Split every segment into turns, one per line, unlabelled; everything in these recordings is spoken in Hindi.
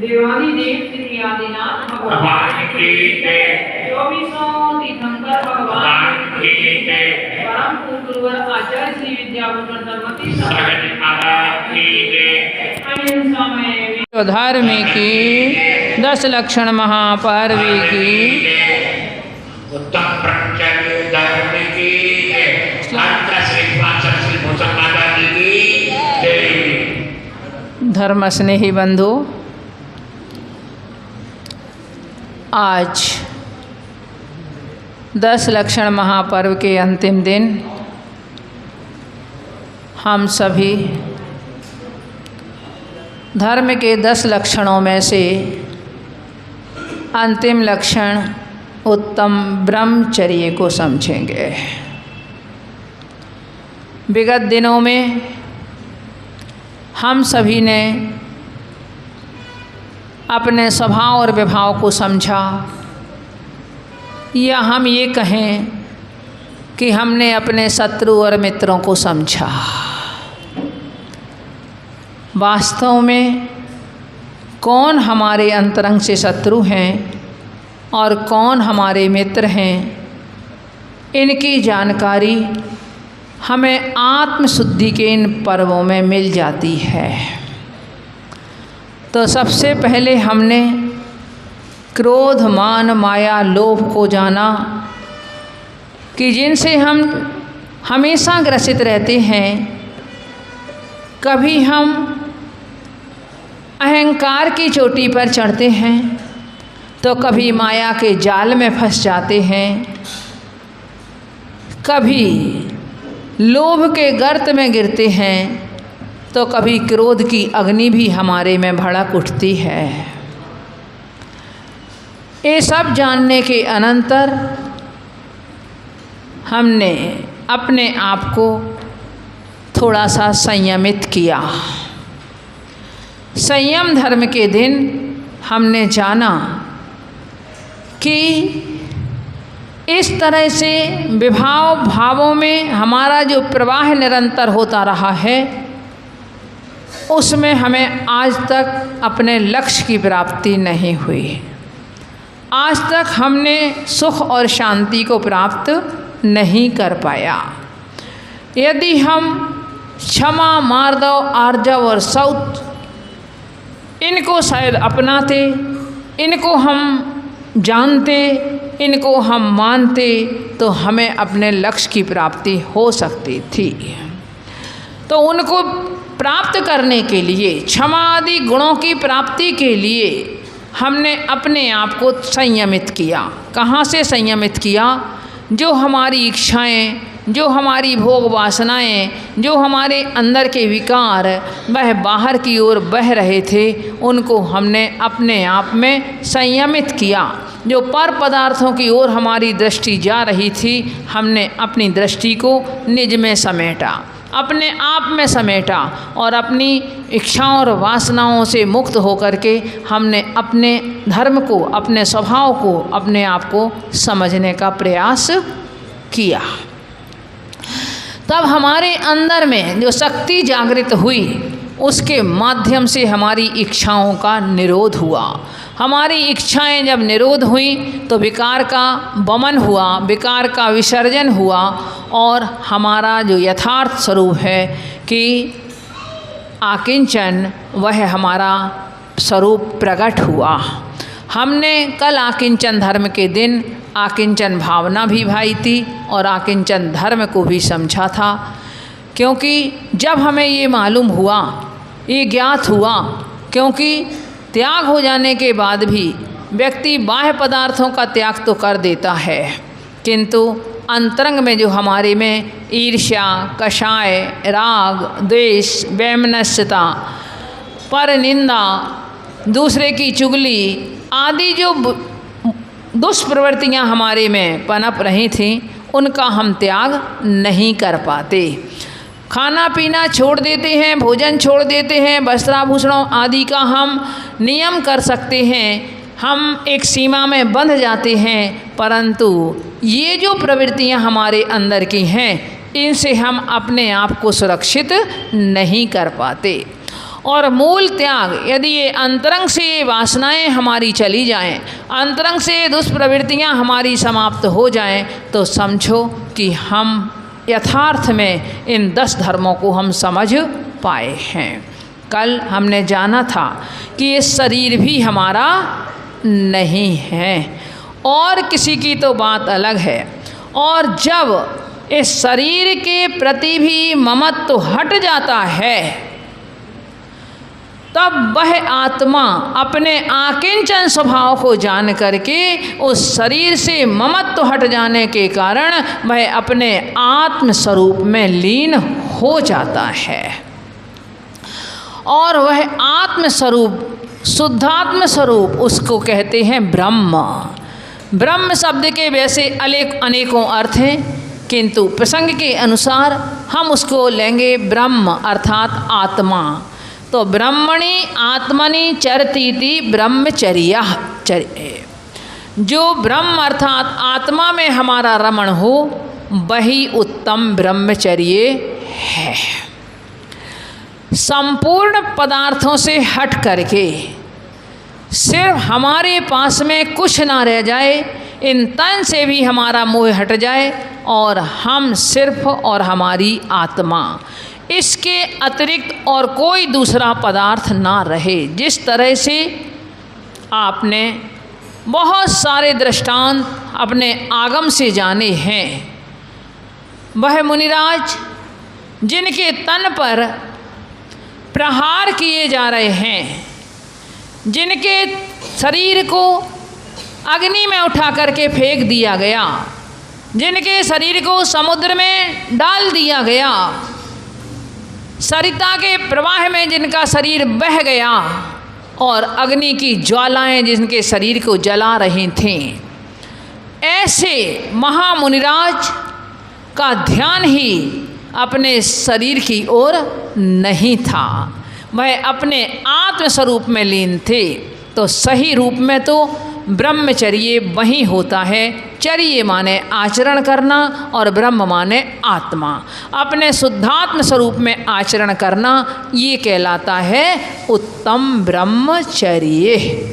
देवानी देव श्री आदिनाथ भगवान की जय। 24 तीर्थंकर भगवान की जय। परम गुरुवर आचार्य श्री विद्याभूषण धर्मती सागर महाराज की जय। अहिंसा में
धर्म की 10 लक्षण महापर्वी की
उत्तम ब्रह्मचर्य धर्म की मंत्र श्री भूषण माता जी की जय।
धर्म स्नेही बंधु, आज 10 लक्षण महापर्व के अंतिम दिन हम सभी धर्म के 10 लक्षणों में से अंतिम लक्षण उत्तम ब्रह्मचर्य को समझेंगे। विगत दिनों में हम सभी ने अपने स्वभाव और विभाव को समझा, या हम ये कहें कि हमने अपने शत्रु और मित्रों को समझा। वास्तव में कौन हमारे अंतरंग से शत्रु हैं और कौन हमारे मित्र हैं, इनकी जानकारी हमें आत्मशुद्धि के इन पर्वों में मिल जाती है। तो सबसे पहले हमने क्रोध, मान, माया, लोभ को जाना कि जिनसे हम हमेशा ग्रसित रहते हैं। कभी हम अहंकार की चोटी पर चढ़ते हैं तो कभी माया के जाल में फंस जाते हैं, कभी लोभ के गर्त में गिरते हैं तो कभी क्रोध की अग्नि भी हमारे में भड़क उठती है। ये सब जानने के अनंतर हमने अपने आप को थोड़ा सा संयमित किया। संयम धर्म के दिन हमने जाना कि इस तरह से विभाव भावों में हमारा जो प्रवाह निरंतर होता रहा है, उसमें हमें आज तक अपने लक्ष्य की प्राप्ति नहीं हुई। आज तक हमने सुख और शांति को प्राप्त नहीं कर पाया। यदि हम क्षमा, मार्दव, आर्जव और सौत इनको शायद अपनाते, इनको हम जानते, इनको हम मानते, तो हमें अपने लक्ष्य की प्राप्ति हो सकती थी। तो उनको प्राप्त करने के लिए, क्षमा आदि गुणों की प्राप्ति के लिए हमने अपने आप को संयमित किया। कहाँ से संयमित किया? जो हमारी इच्छाएं, जो हमारी भोग वासनाएं, जो हमारे अंदर के विकार वह बाहर की ओर बह रहे थे, उनको हमने अपने आप में संयमित किया। जो पर पदार्थों की ओर हमारी दृष्टि जा रही थी, हमने अपनी दृष्टि को निज में समेटा। अपने आप में समेटा और अपनी इच्छाओं और वासनाओं से मुक्त होकर के हमने अपने धर्म को, अपने स्वभाव को, अपने आप को समझने का प्रयास किया। तब हमारे अंदर में जो शक्ति जागृत हुई, उसके माध्यम से हमारी इच्छाओं का निरोध हुआ। हमारी इच्छाएं जब निरोध हुई तो विकार का वमन हुआ, विकार का विसर्जन हुआ और हमारा जो यथार्थ स्वरूप है कि आकिंचन, वह हमारा स्वरूप प्रकट हुआ। हमने कल आकिंचन धर्म के दिन आकिंचन भावना भी भाई थी और आकिंचन धर्म को भी समझा था, क्योंकि जब हमें ये मालूम हुआ, ये ज्ञात हुआ, क्योंकि त्याग हो जाने के बाद भी व्यक्ति बाह्य पदार्थों का त्याग तो कर देता है, किंतु अंतरंग में जो हमारे में ईर्ष्या, कषाय, राग, द्वेष, वैमनस्यता, परनिंदा, दूसरे की चुगली आदि जो दुष्प्रवृत्तियाँ हमारे में पनप रही थीं, उनका हम त्याग नहीं कर पाते। खाना पीना छोड़ देते हैं, भोजन छोड़ देते हैं, वस्त्राभूषणों आदि का हम नियम कर सकते हैं, हम एक सीमा में बंध जाते हैं, परंतु ये जो प्रवृत्तियां हमारे अंदर की हैं, इनसे हम अपने आप को सुरक्षित नहीं कर पाते। और मूल त्याग, यदि ये अंतरंग से ये वासनाएं हमारी चली जाएं, अंतरंग से दुष्प्रवृत्तियां हमारी समाप्त हो जाएं, तो समझो कि हम यथार्थ में इन 10 धर्मों को हम समझ पाए हैं। कल हमने जाना था कि ये शरीर भी हमारा नहीं है और किसी की तो बात अलग है, और जब इस शरीर के प्रति भी ममत्व हट जाता है, तब वह आत्मा अपने आकिंचन स्वभाव को जान करके उस शरीर से ममत्व हट जाने के कारण वह अपने आत्म स्वरूप में लीन हो जाता है। और वह आत्म स्वरूप, शुद्धात्म स्वरूप, उसको कहते हैं ब्रह्म। ब्रह्म शब्द के वैसे अनेकों अर्थ हैं, किंतु प्रसंग के अनुसार हम उसको लेंगे ब्रह्म अर्थात आत्मा। तो ब्रह्मणि आत्मनि चरतीति ब्रह्मचर्या, जो ब्रह्म अर्थात आत्मा में हमारा रमण हो, वही उत्तम ब्रह्मचर्य है। संपूर्ण पदार्थों से हट करके सिर्फ हमारे पास में कुछ ना रह जाए, इन तन से भी हमारा मोह हट जाए और हम सिर्फ और हमारी आत्मा, इसके अतिरिक्त और कोई दूसरा पदार्थ ना रहे। जिस तरह से आपने बहुत सारे दृष्टांत अपने आगम से जाने हैं, वह मुनिराज जिनके तन पर प्रहार किए जा रहे हैं, जिनके शरीर को अग्नि में उठा करके फेंक दिया गया, जिनके शरीर को समुद्र में डाल दिया गया, सरिता के प्रवाह में जिनका शरीर बह गया और अग्नि की ज्वालाएं जिनके शरीर को जला रही थीं, ऐसे महामुनिराज का ध्यान ही अपने शरीर की ओर नहीं था, वह अपने आत्म स्वरूप में लीन थे। तो सही रूप में तो ब्रह्मचर्य वही होता है। चर्य माने आचरण करना और ब्रह्म माने आत्मा, अपने शुद्धात्म स्वरूप में आचरण करना, ये कहलाता है उत्तम ब्रह्मचर्य।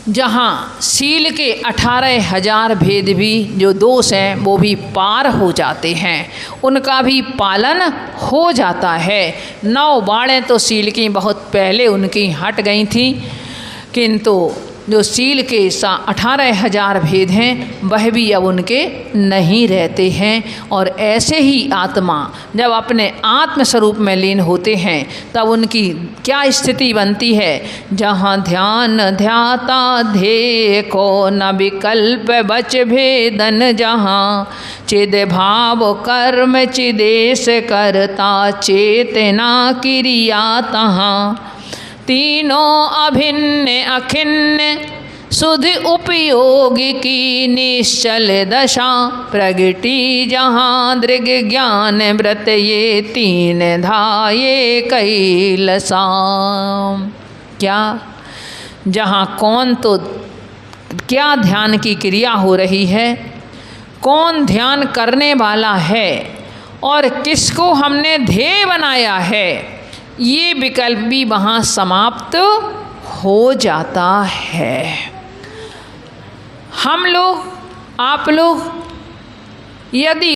जहाँ शील के 18,000 भेद भी जो दोष हैं वो भी पार हो जाते हैं, उनका भी पालन हो जाता है। 9 बाड़ें तो शील की बहुत पहले उनकी हट गई थी, किंतु जो शील के 18,000 भेद हैं वह भी अब उनके नहीं रहते हैं। और ऐसे ही आत्मा जब अपने आत्म स्वरूप में लीन होते हैं तब उनकी क्या स्थिति बनती है, जहाँ ध्यान ध्याता ध्येय को न विकल्प बच भेदन, जहाँ चिद भाव कर्म चिदेश करता चेतना क्रिया, तहाँ तीनों अभिन्न अखिन्न सुध उपयोग की निश्चल दशा, प्रगटी जहाँ दृग ज्ञान व्रत ये तीन धाये कैलसा। क्या जहाँ कौन तो क्या ध्यान की क्रिया हो रही है, कौन ध्यान करने वाला है और किसको हमने ध्येय बनाया है, ये विकल्प भी वहाँ समाप्त हो जाता है। हम लोग, आप लोग यदि